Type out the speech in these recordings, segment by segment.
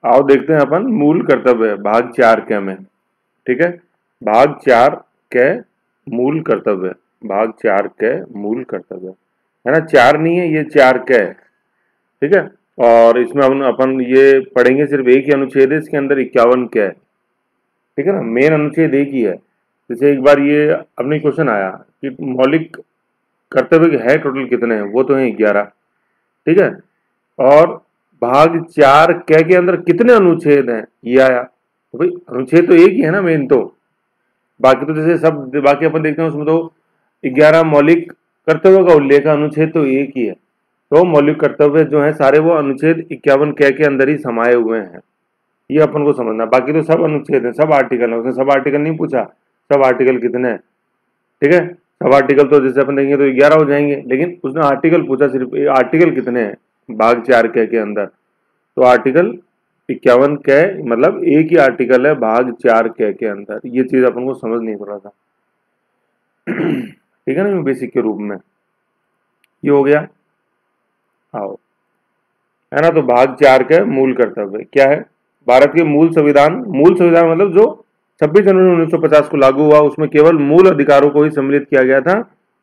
आओ देखते हैं अपन मूल कर्तव्य भाग 4 के में। ठीक है, भाग 4 के मूल कर्तव्य, भाग 4 के मूल कर्तव्य है ना, 4 नहीं है ये 4 के है। ठीक है, और इसमें अपन ये पढ़ेंगे सिर्फ एक ही अनुच्छेद है, इसके अंदर 51 के है। ठीक है ना, मेन अनुच्छेद एक ही है। जैसे एक बार ये अपने क्वेश्चन आया कि मौलिक कर्तव्य है टोटल कितने हैं, वो तो है 11। ठीक है, और भाग 4 के अंदर कितने अनुच्छेद हैं ये आया, तो भाई अनुच्छेद तो एक ही है ना मेन तो। बाकी तो जैसे सब बाकी अपन देखते हैं उसमें तो 11 मौलिक कर्तव्य का उल्लेख है, अनुच्छेद तो एक ही है। तो मौलिक कर्तव्य जो है सारे वो अनुच्छेद 51 के अंदर ही समाये हुए हैं, ये अपन को समझना। बाकी तो सब अनुच्छेद है, सब आर्टिकल है, उसने सब आर्टिकल नहीं पूछा, सब आर्टिकल कितने हैं। ठीक है, सब आर्टिकल तो जैसे अपन देखेंगे तो 11 हो जाएंगे, लेकिन उसने आर्टिकल पूछा सिर्फ आर्टिकल कितने हैं भाग 4 के अंदर, तो आर्टिकल 51 के, मतलब एक ही आर्टिकल है भाग 4 के अंदर। ये चीज अपन को समझ नहीं पड़ा था। ठीक है ना, बेसिक के रूप में ये हो गया। आओ, है ना, तो भाग 4 के मूल कर्तव्य क्या है। भारत के मूल संविधान मतलब जो 26 जनवरी 1950 को लागू हुआ, उसमें केवल मूल अधिकारों को ही सम्मिलित किया गया था।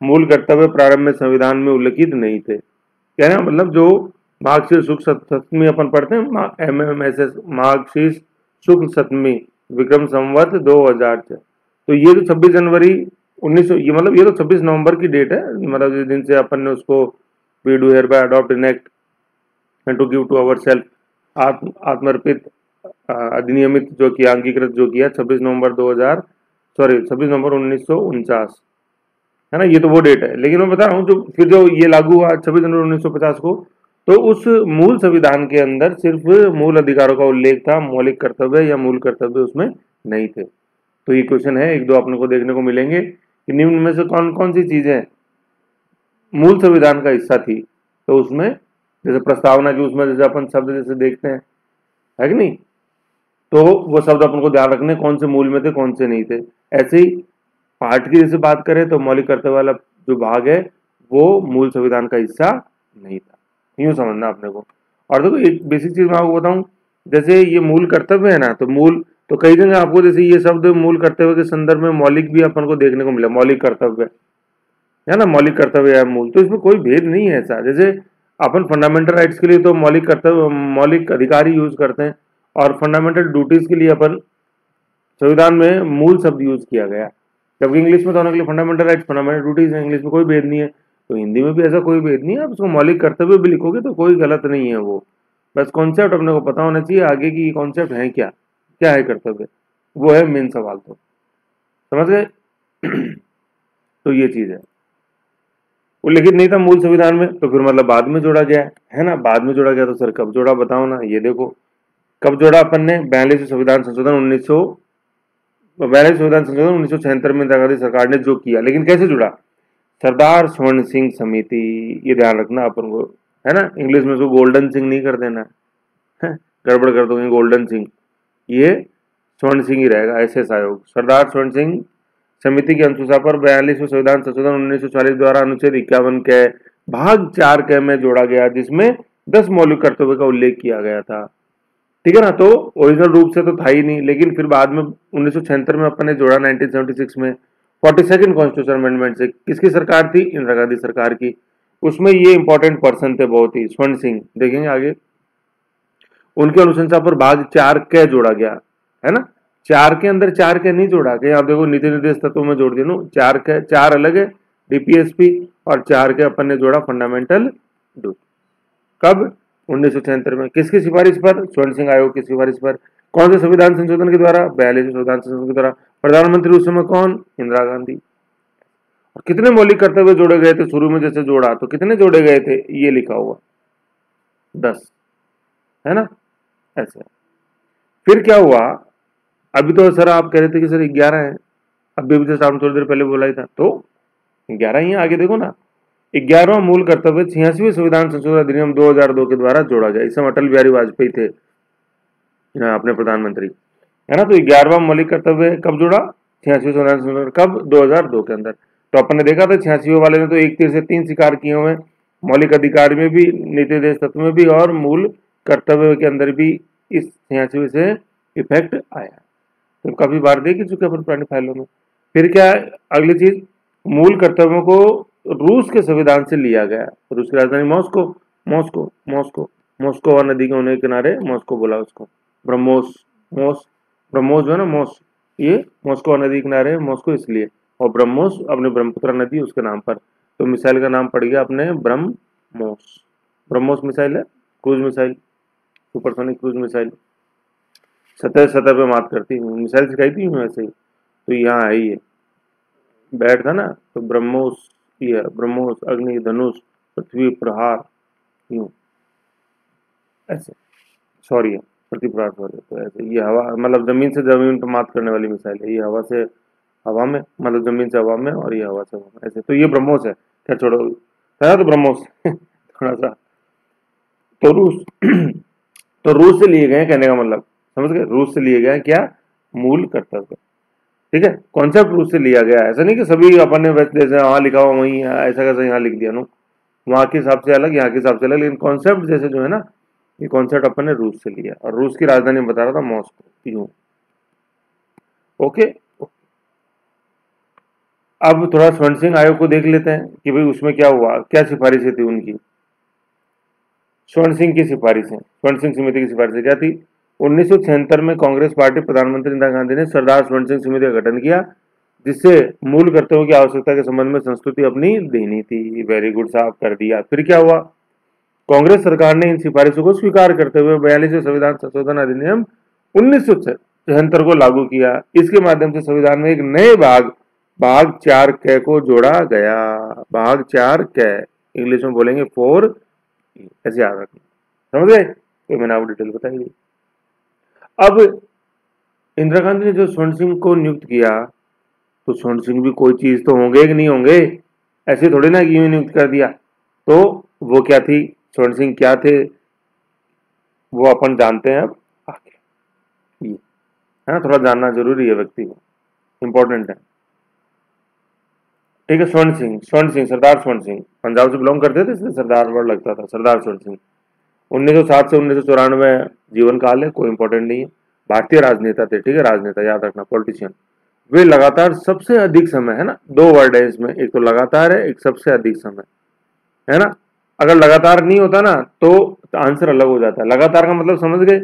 मूल कर्तव्य प्रारंभ में संविधान में उल्लिखित नहीं थे। कहना मतलब जो मार्क्सिस्ट शुक्ल सप्तमी अपन पढ़ते हैं, MMSS मार्क्सिस्ट शुक्ल सप्तमी विक्रम संवत 2000, तो ये जो 26 जनवरी 1900, ये मतलब ये तो 26 नवंबर की डेट है, मतलब जिस दिन से अपन ने उसको we do here by adopt an act and to give to our self आत्मर्पित अधिनियमित जो किया, अंगीकृत जो किया 26 नवंबर 2000, सॉरी 26 नवंबर 1949, है ना, ये तो वो डेट है। लेकिन मैं बता रहा हूँ जो फिर जो ये लागू हुआ 26 जनवरी 1950 को, तो उस मूल संविधान के अंदर सिर्फ मूल अधिकारों का उल्लेख था, मौलिक कर्तव्य या मूल कर्तव्य उसमें नहीं थे। तो ये क्वेश्चन है, एक दो अपने को देखने को मिलेंगे कि निम्न में से कौन कौन सी चीजें मूल संविधान का हिस्सा थी। तो उसमें जैसे प्रस्तावना की, उसमें जैसे अपन शब्द जैसे देखते हैं, है कि नहीं, तो वो शब्द अपन को ध्यान रखने कौन से मूल में थे कौन से नहीं थे। ऐसे ही पार्ट की जैसे बात करें तो मौलिक कर्तव्य वाला जो भाग है वो मूल संविधान का हिस्सा नहीं था, यूं समझना अपने को। और देखो एक बेसिक चीज मैं आपको बताऊं, जैसे ये मूल कर्तव्य है ना, तो मूल तो कई जगह आपको जैसे ये शब्द मूल कर्तव्य के संदर्भ में मौलिक भी अपन को देखने को मिला, मौलिक कर्तव्य है ना, मौलिक कर्तव्य है मूल, तो इसमें कोई भेद नहीं है ऐसा। जैसे अपन फंडामेंटल राइट्स के लिए तो मौलिक कर्तव्य मौलिक अधिकार ही यूज करते हैं, और फंडामेंटल ड्यूटीज के लिए अपन संविधान में मूल शब्द यूज किया गया, जबकि इंग्लिश में तो होने के लिए फंडामेंटल राइट्स फंडामेंटल ड्यूटीज है, इंग्लिश में कोई भेद नहीं है। तो हिंदी में भी ऐसा कोई भेद नहीं है, आप उसको मौलिक कर्तव्य भी लिखोगे तो कोई गलत नहीं है वो। बस कॉन्सेप्ट अपने को पता होना चाहिए आगे की कॉन्सेप्ट है क्या, क्या है कर्तव्य, वो है मेन सवाल। तो समझ गए। तो ये चीज है, उल्लिखित नहीं था मूल संविधान में, तो फिर मतलब बाद में जोड़ा गया है ना। बाद में जोड़ा गया तो सर कब जोड़ा बताओ ना, ये देखो कब जोड़ा अपन ने, 42वें संविधान संशोधन 1976 में इंदिरा गांधी सरकार ने जो किया। लेकिन कैसे जुड़ा, सरदार स्वर्ण सिंह समिति, ये ध्यान रखना अपन को, है ना, इंग्लिश में उसको गोल्डन सिंह नहीं कर देना है, गड़बड़ कर दोगे गोल्डन सिंह, ये स्वर्ण सिंह ही रहेगा। SS आयोग सरदार स्वर्ण सिंह समिति की अनुशंसा पर 42वें संविधान संशोधन 1940 द्वारा अनुच्छेद 51 के भाग 4 के में जोड़ा गया, जिसमें 10 मौलिक कर्तव्य का उल्लेख किया गया था। ठीक है ना, तो ओरिजिनल रूप से तो था ही नहीं, लेकिन फिर बाद में 1976 में अपन ने जोड़ा 1976 में 42nd कॉन्स्टिट्यूशन अमेंडमेंट से। किसकी सरकार थी, इंदिरा गांधी सरकार की। उसमें ये इंपॉर्टेंट पर्सन थे बहुत ही, स्वर्ण सिंह, देखेंगे आगे। उनकी अनुशंसा पर भाग 4 के जोड़ा गया, है ना, 4 के अंदर 4 के नहीं जोड़ा गया, आप देखो नीति निर्देश तत्वों में जोड़ दिया, 4 के 4 अलग है DPSP, और 4 के अपन ने जोड़ा फंडामेंटल ड्यूटी। कब, 1976 में। किसकी सिफारिश पर, स्वर्ण सिंह आयोग की सिफारिश पर। कौन से संविधान संशोधन के द्वारा, 42वें संविधान संशोधन के द्वारा। प्रधानमंत्री उस समय कौन, इंदिरा गांधी। और कितने मौलिक कर्तव्य जोड़े गए थे, शुरू में जैसे जोड़ा तो कितने जोड़े गए थे, ये लिखा हुआ 10, है ना, ऐसे। फिर क्या हुआ, अभी तो सर आप कह रहे थे कि सर 11 है, अभी जैसे आपने थोड़ी देर पहले बोला ही था, तो 11 ही है, आगे देखो ना। 11वां मूल कर्तव्य 86वें संविधान संशोधन अधिनियम 2002 के द्वारा जोड़ा गया। इस समय अटल बिहारी वाजपेयी थे अपने प्रधानमंत्री, है ना। तो 11वां मौलिक कर्तव्य कब जुड़ा, 86वें संविधान संशोधन कब, 2002 के अंदर। तो अपन ने देखा था 86वें वाले ने तो 1 तीर से 3 शिकार किए हुए, मौलिक अधिकार में भी, नीति निर्देश तत्व में भी, और मूल कर्तव्य के अंदर भी इस 86 से इफेक्ट आया। तो काफी बार देख चुके अपन पुरानी फाइलों में। फिर क्या है अगली चीज, मूल कर्तव्यों को रूस के संविधान से लिया गया। रूस की राजधानी मॉस्को, मॉस्को मॉस्को मॉस्कोवा नदी के होने के किनारे मॉस्को बोला उसको। ब्रह्मोस, मोस, ब्रह्मोस जो है ना मोस, ये मॉस्कोवा नदी के किनारे मॉस्को इसलिए, और ब्रह्मोस अपने ब्रह्मपुत्र नदी उसके नाम पर। तो मिसाइल का नाम पड़ गया अपने ब्रह्मोस। ब्रह्मोस मिसाइल है cruise missile, supersonic cruise missile, सतह सतह पे मात करती है। मिसाइल सिखाई थी वैसे ही, तो यहाँ है ये बैट था ना, तो ब्रह्मोस, ये ब्रह्मोस, अग्नि, धनुष, पृथ्वी प्रहार, यूं ऐसे, सॉरी है पृथ्वी प्रहार, सॉरी। तो ऐसे ये हवा मतलब जमीन से जमीन पर मात करने वाली मिसाइल है, ये हवा से हवा में, मतलब जमीन से हवा में, और ये हवा से हवा में ऐसे। तो ये ब्रह्मोस है, क्या छोड़ो था तो ब्रह्मोस थोड़ा सा। तो रूस तो रूस से लिए गए कहने का मतलब, समझ गए, रूस से लिए गए क्या, मूल कर्तव्य। ठीक है, कॉन्सेप्ट रूस से लिया गया, ऐसा नहीं कि सभी अपन ने वैसे जैसे वहां लिखा हुआ वहीं ऐसा कैसे यहाँ लिख दिया नो, वहां के हिसाब से अलग, यहाँ के हिसाब से अलग, लेकिन कॉन्सेप्ट जैसे जो है ना, ये कॉन्सेप्ट अपन ने रूस से लिया। और रूस की राजधानी बता रहा था मॉस्को, यूं। ओके, अब थोड़ा स्वर्ण सिंह आयोग को देख लेते हैं कि भाई उसमें क्या हुआ, क्या सिफारिशें थी उनकी। स्वर्ण सिंह की सिफारिशें, स्वर्ण सिंह समिति की सिफारिशें क्या थी। 1976 में कांग्रेस पार्टी प्रधानमंत्री इंदिरा गांधी ने सरदार स्वर्ण सिंह समिति का गठन किया, जिससे मूल कर्तव्यों की आवश्यकता के संबंध में संस्तुति अपनी देनी थी। वेरी गुड साहब, कर दिया। फिर क्या हुआ, कांग्रेस सरकार ने इन सिफारिशों को स्वीकार करते हुए 42वें संविधान संशोधन अधिनियम 1976 को लागू किया। इसके माध्यम से संविधान में एक नए भाग, भाग 4 क को जोड़ा गया। भाग 4 क, इंग्लिश में बोलेंगे 4, ऐसे याद रखना, समझ गए। तो मैंने आपको डिटेल बताई दी। अब इंदिरा गांधी ने जो स्वर्ण सिंह को नियुक्त किया, तो स्वर्ण सिंह भी कोई चीज तो होंगे कि नहीं होंगे, ऐसे थोड़ी ना कि यूं नियुक्त कर दिया। तो वो क्या थी, स्वर्ण सिंह क्या थे, वो अपन जानते हैं अब आगे, ये है ना, थोड़ा जानना जरूरी है व्यक्ति को, इंपॉर्टेंट है। ठीक है, स्वर्ण सिंह, स्वर्ण सिंह, सरदार स्वर्ण सिंह पंजाब से बिलोंग करते थे, इसलिए सरदार वर्ड लगता था, सरदार स्वर्ण सिंह। 1907 से 1994 जीवन काल है, कोई इंपॉर्टेंट नहीं है। भारतीय राजनेता थे, ठीक है, राजनेता याद रखना, पॉलिटिशियन। वे लगातार सबसे अधिक समय, है ना, 2 वर्ड है इसमें, एक तो लगातार है, एक सबसे अधिक समय, है ना। अगर लगातार नहीं होता ना तो आंसर अलग हो जाता है। लगातार का मतलब समझ गए,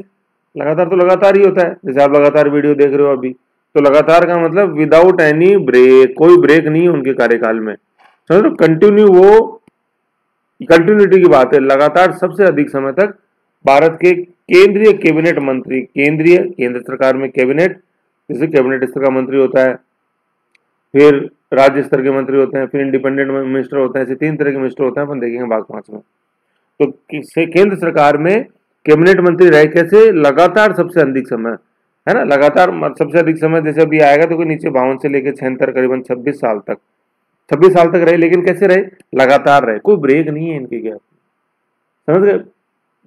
लगातार तो लगातार ही होता है, जैसे आप लगातार वीडियो देख रहे हो अभी, तो लगातार का मतलब विदाउट एनी ब्रेक, कोई ब्रेक नहीं है उनके कार्यकाल में, समझ लो, कंटिन्यू, वो कंटिन्यूटी की बात है। लगातार सबसे अधिक समय तक भारत के केंद्रीय कैबिनेट मंत्री, केंद्रीय, केंद्र सरकार में कैबिनेट, जैसे कैबिनेट स्तर का मंत्री होता है, फिर राज्य स्तर के मंत्री होते हैं, फिर इंडिपेंडेंट मिनिस्टर होते हैं, ऐसे 3 तरह के मिनिस्टर होते हैं, अपन देखेंगे भाग 5 में। तो केंद्र सरकार में कैबिनेट मंत्री रहे कैसे, लगातार सबसे अधिक समय, है ना, लगातार सबसे अधिक समय, जैसे अभी आएगा तो कोई नीचे 52 से लेकर 76 करीबन 26 साल तक, 26 साल तक रहे, लेकिन कैसे रहे, लगातार रहे, कोई ब्रेक नहीं है इनके गैप, समझ गए।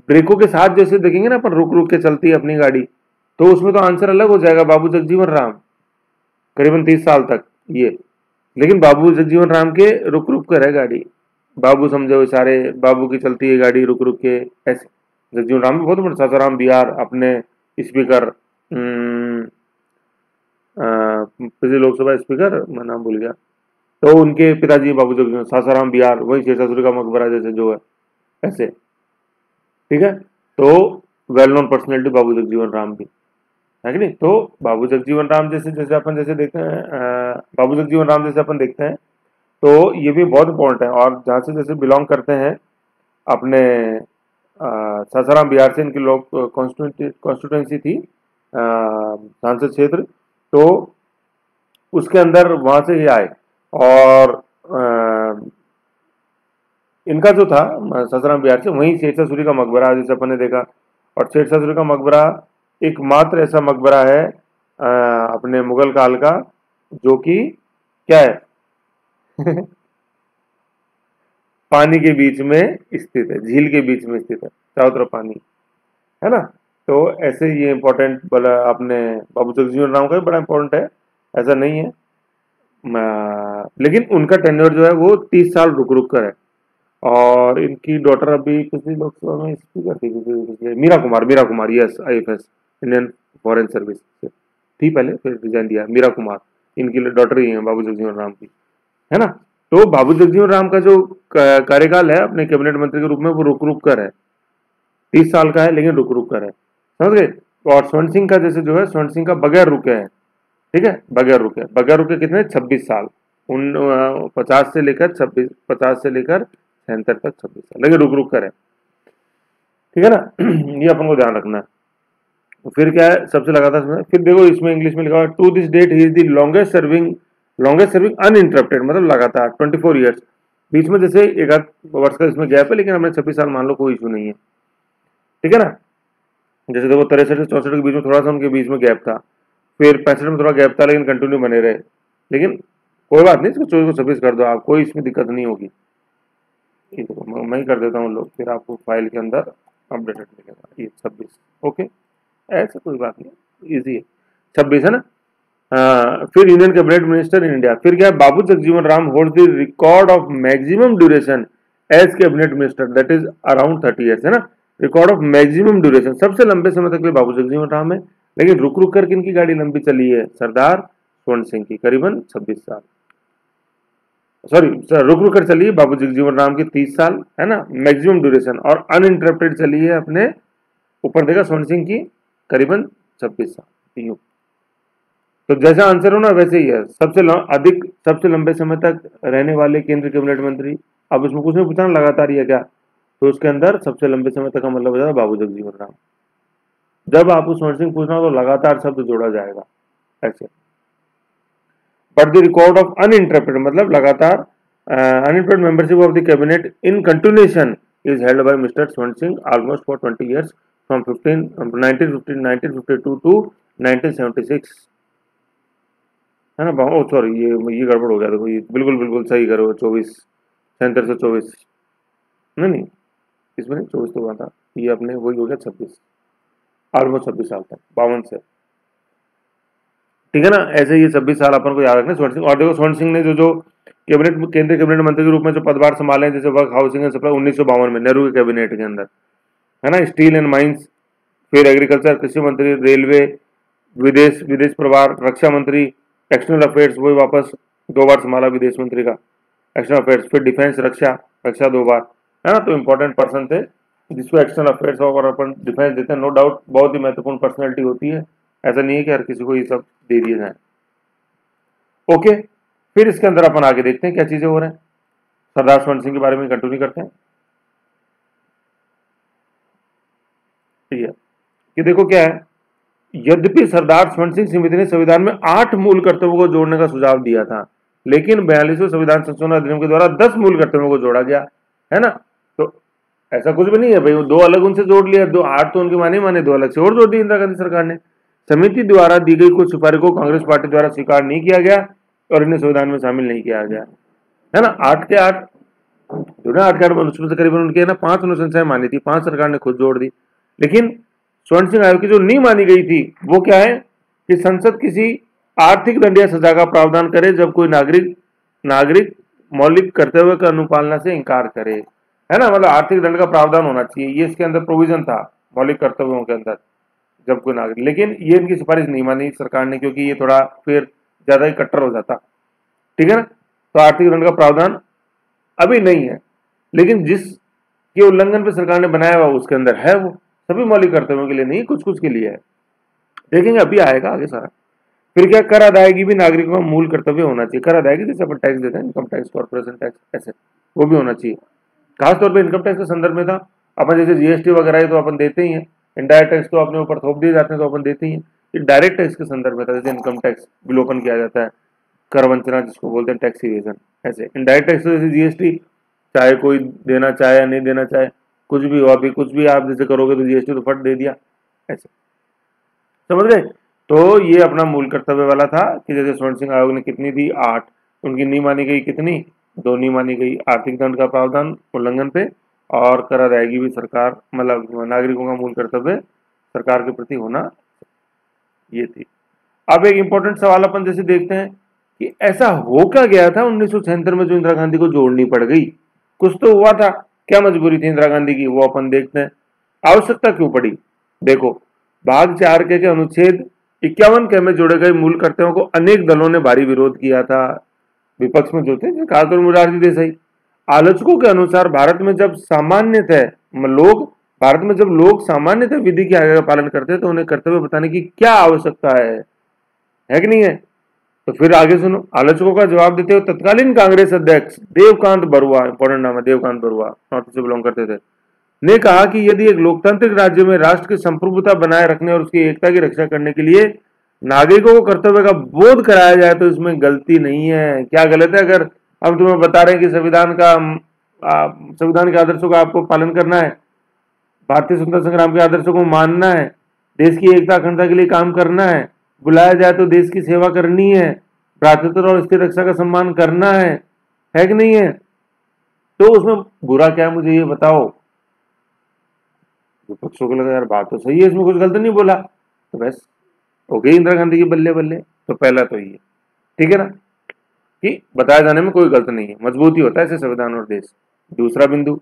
ब्रेकों के साथ जैसे देखेंगे ना अपन, रुक रुक के चलती है अपनी गाड़ी, तो उसमें तो आंसर अलग हो जाएगा, बाबू जगजीवन राम करीबन 30 साल तक ये। लेकिन बाबू जगजीवन राम के रुक रुक कर है गाड़ी, बाबू समझो सारे, बाबू की चलती है गाड़ी रुक रुक के, ऐसे। जगजीवन राम भी बहुत बड़े, सासाराम बिहार अपने स्पीकर, पिछले लोकसभा स्पीकर, मैं नाम भूल गया, तो उनके पिताजी बाबू जगजीवन, सासाराम बिहार, वही शेषासुरी का मकबरा जैसे जो है, ऐसे, ठीक है। तो वेल नोन पर्सनैलिटी बाबू जगजीवन राम भी है कि नहीं। तो बाबू जगजीवन राम जैसे, जैसे अपन जैसे देखते हैं, बाबू जगजीवन राम जैसे अपन देखते हैं, तो ये भी बहुत इंपॉर्टेंट है। और जहाँ से जैसे बिलोंग करते हैं अपने, सासाराम बिहार से इनकी लोग कॉन्स्टिट्यूंसी थी, सांसद क्षेत्र, तो उसके अंदर वहां से ये आए। और इनका जो था सासाराम बिहार से, वहीं शेरशाह सूरी का मकबरा जैसे अपन ने देखा। और शेरशाह सूरी का मकबरा एकमात्र ऐसा मकबरा है अपने मुगल काल का, जो कि क्या है पानी के बीच में स्थित है, झील के बीच में स्थित है, चारों तरफ पानी, है ना। तो ऐसे ये इंपॉर्टेंट बोला अपने बाबू जगजीवन राम का भी बड़ा इंपॉर्टेंट है, ऐसा नहीं है। लेकिन उनका टेन्योर जो है वो 30 साल रुक रुक कर है, और इनकी डॉटर अभी पिछली लोकसभा में स्पीकर थी, Meira Kumar, yes, IFS, Indian foreign service से थी पहले, फिर रिजाइन दिया, मीरा कुमार, इनकी डॉटर ही है बाबू जगजीवन राम की, है ना। तो बाबू जगजीवन राम का जो कार्यकाल है अपने कैबिनेट मंत्री के रूप में, वो रुक रुक कर है, 30 साल का है, लेकिन रुक रुक कर है, समझ गए। और स्वर्ण सिंह का जैसे जो है, स्वर्ण सिंह का बगैर रुके है, ठीक है, बगैर रुके कितने, 26 साल, उन 50 से लेकर 26, 50 से लेकर 76 तक 26 साल, लेकिन रुक रुक कर है, ठीक है ना। ये अपन को ध्यान रखना है। तो फिर क्या है, सबसे लगातार समय, फिर देखो इसमें इंग्लिश में लिखा हुआ to this date he is the longest serving uninterrupted, मतलब लगातार 24 ईयर्स, बीच में जैसे एक आध वर्ष का इसमें गैप है, लेकिन हमने 26 साल मान लो, कोई इशू नहीं है, ठीक है ना। जैसे देखो 63 से 64 के बीच में थोड़ा सा उनके बीच में गैप था, फिर 65 में थोड़ा गैप था, लेकिन कंटिन्यू बने रहे, लेकिन कोई बात नहीं, इसको 24 को 26 कर दो आप, कोई इसमें दिक्कत नहीं होगी, ठीक है, मैं ही कर देता हूँ लोग, फिर आपको फाइल के अंदर अपडेटेड मिलेगा, ये 26, ओके, ऐसा कोई बात नहीं, इजी है, 26 है ना। फिर union cabinet minister in India, फिर क्या है, Babu Jagjivan Ram hold the record of maximum duration as cabinet minister, that is around 30 years, है ना। रिकॉर्ड ऑफ मैक्सिमम ड्यूरेशन, सबसे लंबे समय तक के लिए बाबू जगजीवन राम है, लेकिन रुक रुक कर किनकी गाड़ी लंबी चली है, सरदार स्वर्ण सिंह की, करीबन 26 साल, सॉरी सर, रुक रुक कर चली है बाबू जगजीवन राम की 30 साल, है ना, मैक्सिमम ड्यूरेशन, और अनइंटरप्टेड चली है अपने ऊपर देखा स्वर्ण सिंह की, करीबन 26 साल, यूं। तो जैसा आंसर हो ना वैसे ही है, अधिक सबसे लंबे समय तक रहने वाले केंद्रीय कैबिनेट मंत्री, अब इसमें कुछ नहीं पूछना लगातार ही है क्या, तो उसके अंदर सबसे लंबे समय तक का मतलब हो जाता है बाबू जगजीवन राम। जब आपको स्वर्ण सिंह पूछना हो तो लगातार शब्द जोड़ा जाएगा ऐसे। But the record of uninterrupted मतलब लगातार, uninterrupted membership of the cabinet in continuation is held by mister Swaran Singh almost for 20 years from 1952 to 1976, है ना। ओ सॉरी, ये गड़बड़ हो गया, देखो ये बिल्कुल बिल्कुल सही करो, 24, 77 से 24, नहीं, इसमें नहीं, 24 तो हुआ था, ये अपने वही हो गया 26, ऑलमोस्ट 26 साल तक, 52 से, ठीक है ना। ऐसे ये 26 साल अपन को याद रखना स्वर्ण सिंह। और देखो स्वर्ण सिंह ने जो केंद्रीय कैबिनेट मंत्री के रूप में जो पदभार संभाले हैं, जैसे वर्क, हाउसिंग एंड सप्लाई 1952 में नेहरू के कैबिनेट के अंदर, है ना, स्टील एंड माइंस, फिर एग्रीकल्चर, कृषि मंत्री, रेलवे, विदेश विदेश प्रभार, रक्षा मंत्री, एक्सटर्नल अफेयर्स, वही वापस 2 बार संभाला विदेश मंत्री का एक्सटर्नल अफेयर्स, फिर डिफेंस, रक्षा 2 बार, है ना। तो इंपॉर्टेंट पर्सन थे, जिसको एक्सटर्नल अफेयर्स और अपन डिफेंस देते हैं, नो डाउट बहुत ही महत्वपूर्ण पर्सनैलिटी होती है, ऐसा नहीं है कि हर किसी को ये सब दे दिए जाए, ओके। फिर इसके अंदर अपन आगे देखते हैं क्या चीजें हो रहे हैं, सरदार स्वर्ण सिंह के बारे में कंटिन्यू करते हैं, ठीक है, कि देखो क्या है, यद्यपि सरदार स्वर्ण सिंह समिति ने संविधान में 8 मूल कर्तव्यों को जोड़ने का सुझाव दिया था, लेकिन 42वें संविधान संशोधन अधिनियम के द्वारा 10 मूल कर्तव्यों को जोड़ा गया, है ना। तो ऐसा कुछ भी नहीं है भाई, वो 2 अलग उनसे जोड़ लिया, 8 तो उनके माने 2 अलग से और जोड़ दी इंदिरा गांधी सरकार ने। समिति द्वारा दी गई कुछ सिफारिश को कांग्रेस पार्टी द्वारा स्वीकार नहीं किया गया और इन्हें संविधान में शामिल नहीं किया गया, है ना। 8 के 8 जो ना, 8 के 8 उसमें से करीबन उनके ना 5 अनुशंसाएं मानी थी, 5 सरकार ने खुद जोड़ दी, लेकिन स्वर्ण सिंह आयोग की जो नहीं मानी गई थी वो क्या है कि संसद किसी आर्थिक दंड या सजा का प्रावधान करे जब कोई नागरिक मौलिक कर्तव्य का अनुपालना से इंकार करे, है ना। मतलब आर्थिक दंड का प्रावधान होना चाहिए, ये इसके अंदर प्रोविजन था मौलिक कर्तव्यों के अंदर जब कोई नागरिक, लेकिन ये इनकी सिफारिश नहीं मानी सरकार ने, क्योंकि ये थोड़ा फिर ज्यादा ही कट्टर हो जाता, ठीक है ना। तो आर्थिक दंड का प्रावधान अभी नहीं है, लेकिन जिसके उल्लंघन पे सरकार ने बनाया हुआ उसके अंदर है, वो सभी मौलिक कर्तव्यों के लिए नहीं, कुछ कुछ के लिए है, देखेंगे अभी आएगा आगे सारा। फिर क्या, कर अदायगी भी नागरिकों का मूल कर्तव्य होना चाहिए, कर अदायगी जैसे अपन टैक्स देते हैं, इनकम टैक्स, कॉर्पोरेशन टैक्स, ऐसे वो भी होना चाहिए। खासतौर पर इनकम टैक्स के संदर्भ में था, अपन जैसे जीएसटी वगैरह है तो अपन देते ही हैं, इनडायरेक्ट टैक्स तो अपने ऊपर थोप दिए जाते हैं तो अपन देते ही हैं, ये डायरेक्ट टैक्स के संदर्भ में था, जैसे इनकम टैक्स विलोपन किया जाता है, कर वंचना जिसको बोलते हैं, टैक्स इवेजन, ऐसे इनडायरेक्ट टैक्स जैसे जीएसटी, चाहे कोई देना चाहे या नहीं देना चाहे, कुछ भी हो, अभी कुछ भी आप जैसे करोगे तो जीएसटी तो फट दे दिया, ऐसे, समझ गए। तो ये अपना मूल कर्तव्य वाला था कि जैसे स्वर्ण सिंह आयोग ने कितनी दी, 8, उनकी नहीं मानी गई कितनी, 2 नहीं मानी गई, आर्थिक दंड का प्रावधान उल्लंघन पे, और कर अदायगी भी सरकार, मतलब नागरिकों का मूल कर्तव्य सरकार के प्रति होना, ये थी। अब एक इंपॉर्टेंट सवाल अपन जैसे देखते हैं कि ऐसा हो क्या गया था 1976 में जो इंदिरा गांधी को जोड़नी पड़ गई, कुछ तो हुआ था, क्या मजबूरी थी इंदिरा गांधी की, वो अपन देखते हैं। आवश्यकता क्यों पड़ी? देखो, भाग 4 के अनुच्छेद 51 के में जोड़े गए मूल कर्तव्यों को अनेक दलों ने भारी विरोध किया था। विपक्ष में जो थे, खासतौर मोरारजी देसाई। आलोचकों के अनुसार भारत में जब लोग सामान्यतः विधि की आज्ञा का पालन करते हैं तो उन्हें कर्तव्य बताने की क्या आवश्यकता है कि नहीं है? तो फिर आगे सुनो, आलोचकों का जवाब देते हुए तत्कालीन कांग्रेस अध्यक्ष देवकांत बरुआ, इंपॉर्टेंट नाम है देवकांत बरुआ, नॉर्थ से बिलोंग करते थे, ने कहा कि यदि एक लोकतांत्रिक राज्य में राष्ट्र की संप्रभुता बनाए रखने और उसकी एकता की रक्षा करने के लिए नागरिकों को कर्तव्य का बोध कराया जाए तो इसमें गलती नहीं है। क्या गलत है? अगर हम तुम्हें बता रहे हैं कि संविधान के आदर्शों का आपको पालन करना है, भारतीय स्वतंत्रता संग्राम के आदर्शों को मानना है, देश की एकता अखंडता के लिए काम करना है, बुलाया जाए तो देश की सेवा करनी है, भ्रातृत्व और स्थिर रक्षा का सम्मान करना है कि नहीं है? तो उसमें बुरा क्या है, मुझे ये बताओ। विपक्षों को लगा यार बात तो सही है, इसमें कुछ गलत नहीं बोला, तो बस हो गई इंदिरा गांधी की बल्ले बल्ले। तो पहला तो ये ठीक है ना, कि बताए जाने में कोई गलत नहीं है, मजबूती होता है ऐसे संविधान और देश। दूसरा बिंदु,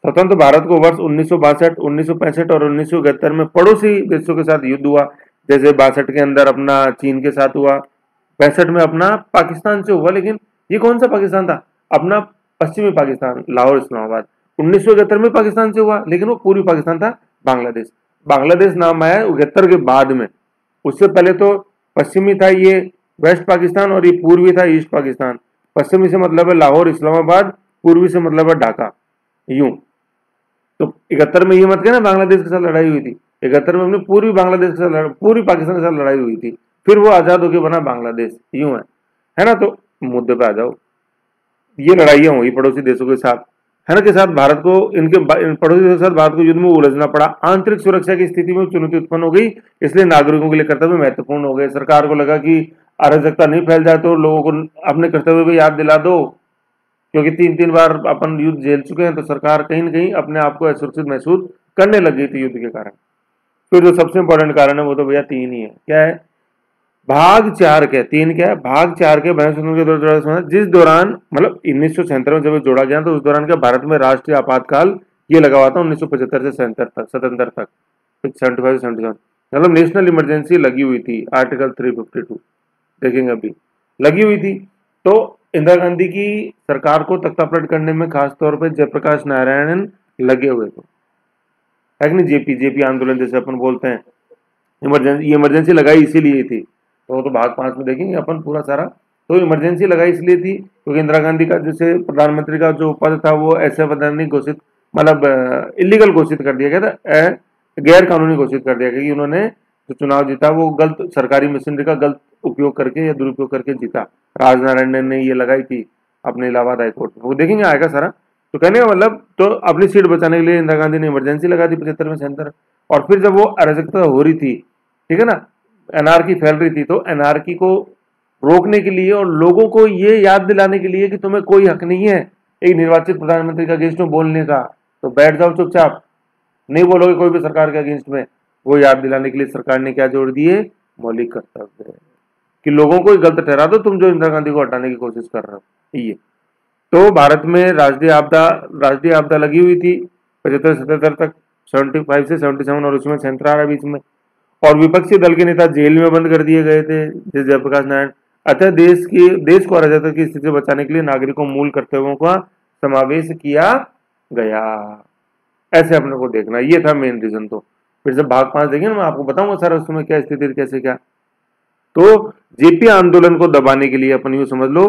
स्वतंत्र भारत को वर्ष 1962, 1965 और 1971 में पड़ोसी देशों के साथ युद्ध हुआ। जैसे 62 के अंदर अपना चीन के साथ हुआ, 65 में अपना पाकिस्तान से हुआ। लेकिन ये कौन सा पाकिस्तान था? अपना पश्चिमी पाकिस्तान, लाहौर इस्लामाबाद। 1971 में पाकिस्तान से हुआ, लेकिन वो पूर्वी पाकिस्तान था, बांग्लादेश। बांग्लादेश नाम आया 71 के बाद में। उससे पहले तो पश्चिमी था ये वेस्ट पाकिस्तान और ये पूर्वी था ईस्ट पाकिस्तान। पश्चिमी से मतलब है लाहौर इस्लामाबाद, पूर्वी से मतलब है ढाका, यूं। तो 71 में ये मत कहना बांग्लादेश के साथ लड़ाई हुई थी, 71 में अपने पूर्वी बांग्लादेश के साथ, पूर्वी पाकिस्तान के साथ लड़ाई हुई थी, फिर वो आजाद होकर बना बांग्लादेश, यूं है ना। तो मुद्दे पे आ जाओ, ये लड़ाइयां हुई पड़ोसी देशों के साथ, है ना, के साथ भारत को, इनके पड़ोसी देशों के साथ भारत को युद्ध में उलझना पड़ा। आंतरिक सुरक्षा की स्थिति में चुनौती उत्पन्न हो गई, इसलिए नागरिकों के लिए कर्तव्य महत्वपूर्ण हो गए। सरकार को लगा कि अराजकता नहीं फैल जाए तो लोगों को अपने कर्तव्य भी याद दिला दो, क्योंकि 3-3 बार अपन युद्ध झेल चुके हैं। तो सरकार कहीं न कहीं अपने आप को असुरक्षित महसूस करने लग गई थी युद्ध के कारण। फिर जो सबसे इंपॉर्टेंट कारण है वो तो भैया 3 ही है। क्या है? भाग 4 के 3 क्या है? भाग 4 के के दौरान, जिस दौरान मतलब 1976 में जब जोड़ा गया तो उस दौरान क्या भारत में राष्ट्रीय आपातकाल ये लगा हुआ था 1975 से 77 तक, 75 से 77, मतलब नेशनल इमरजेंसी लगी हुई थी। आर्टिकल 352 देखेंगे अभी लगी हुई थी। तो इंदिरा गांधी की सरकार को तख्तापलट करने में खासतौर पर जयप्रकाश नारायणन लगे हुए थे, है कि नहीं? जेपी आंदोलन जैसे अपन बोलते हैं। इमरजेंसी लगाई इसीलिए थी, तो भाग 5 में देखेंगे अपन पूरा सारा। तो इमरजेंसी लगाई इसलिए थी क्योंकि इंदिरा गांधी का जैसे प्रधानमंत्री का जो पद था वो ऐसे वैधानिक घोषित, मतलब इलीगल घोषित कर दिया गया था, गैर कानूनी घोषित कर दिया गया कि उन्होंने जो चुनाव जीता वो गलत सरकारी मशीनरी का गलत उपयोग करके या दुरुपयोग करके जीता। राजनारायण ने ये लगाई थी अपने इलाहाबाद हाईकोर्ट में, वो देखेंगे आएगा सारा। तो कहने का मतलब, तो अपनी सीट बचाने के लिए इंदिरा गांधी ने इमरजेंसी लगा दी 75 में 77। और फिर जब वो अराजकता हो रही थी, ठीक है ना, एनआरकी फैल रही थी, तो एनआरकी को रोकने के लिए और लोगों को ये याद दिलाने के लिए कि तुम्हें कोई हक नहीं है एक निर्वाचित प्रधानमंत्री का अगेंस्ट में बोलने का, तो बैठ जाओ चुपचाप, नहीं बोलोगे कोई भी सरकार के अगेंस्ट में। वो याद दिलाने के लिए सरकार ने क्या जोड़ दिए? मौलिक कर्तव्य, कि लोगों को गलत ठहरा दो तुम जो इंदिरा गांधी को हटाने की कोशिश कर रहे हो। ये तो भारत में राष्ट्रीय आपदा लगी हुई थी 75-77 तक, 75 से 77, और उसमें सेंटर आ रहा बीच में। और विपक्षी दल के नेता जेल में बंद कर दिए गए थे, जैसे जयप्रकाश नारायण। अतः देश को अराजकता की स्थिति से बचाने के लिए नागरिकों मूल कर्तव्यों का समावेश किया गया। ऐसे अपने को देखना, ये था मेन रीजन। तो फिर जब भाग 5 देखेंगे मैं आपको बताऊंगा सर उसमें क्या स्थिति कैसे क्या। तो जेपी आंदोलन को दबाने के लिए अपन यूं समझ लो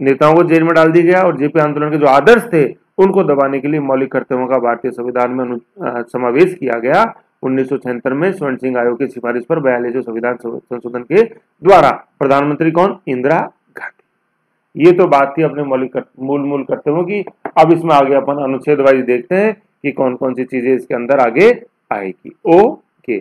नेताओं को जेल में डाल दिया गया, और जेपी आंदोलन के जो आदर्श थे उनको दबाने के लिए मौलिक कर्तव्यों का भारतीय संविधान में समावेश किया गया 1976 में स्वर्ण सिंह आयोग की सिफारिश पर 42वें संविधान संशोधन के द्वारा। प्रधानमंत्री कौन? इंदिरा गांधी। ये तो बात थी अपने मूल कर्तव्यों की। अब इसमें आगे अपन अनुच्छेद वाइज देखते हैं कि कौन कौन सी चीजें इसके अंदर आगे आएगी। ओके।